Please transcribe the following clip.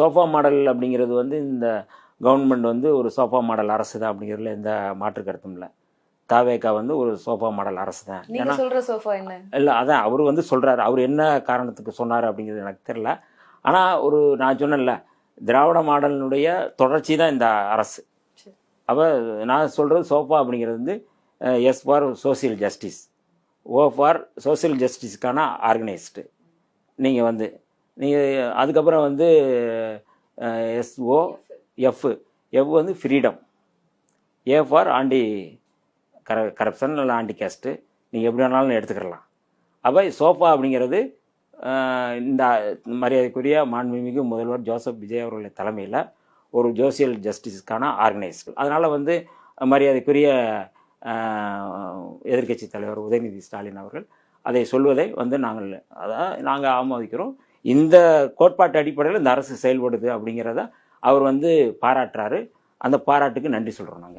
Sofa model அப்படிங்கிறது வந்து இந்த கவர்மெண்ட் வந்து ஒரு சோஃபா மாடல் அரசு தான் அப்படிங்கிறதுல எந்த மாற்று கருத்தும் இல்லை. தாவேகா வந்து ஒரு சோஃபா மாடல் அரசு தான். நீங்க சொல்ற சோஃபா என்ன? இல்லை, அதான் அவர் வந்து சொல்கிறாரு. அவர் என்ன காரணத்துக்கு சொன்னார் அப்படிங்கிறது எனக்கு தெரியல. ஆனால் நான் சொன்னேன்ல, திராவிட மாடலினுடைய தொடர்ச்சி தான் இந்த அரசு. அப்போ நான் சொல்கிறது சோஃபா அப்படிங்கிறது வந்து S for social justice, O for social ஜஸ்டிஸுக்கான ஆர்கனைஸ்டு. நீங்கள் அதுக்கப்புறம் வந்து எஸ்ஓ எஃப் வந்து freedom, A for anti corruption இல்லை ஆண்டி கேஸ்ட்டு, நீங்கள் எப்படி வேணாலும் எடுத்துக்கிடலாம். அப்போ சோஃபா அப்படிங்கிறது இந்த மரியாதைக்குரிய மாண்புமிகு முதல்வர் ஜோசப் விஜய் அவர்களுடைய தலைமையில் ஒரு சோசியல் ஜஸ்டிஸுக்கான ஆர்கனைஸ்டு. அதனால் வந்து மரியாதைக்குரிய எதிர்க்கட்சி தலைவர் உதயநிதி ஸ்டாலின் அவர்கள் அதை சொல்வதை வந்து நாங்கள் ஆமோதிக்கிறோம். இந்த கோட்பாட்டு அடிப்படையில் இந்த அரசு செயல்படுது அப்படிங்கிறத அவர் வந்து பாராட்டுறாரு. அந்த பாராட்டுக்கு நன்றி சொல்கிறோம் நாங்கள்.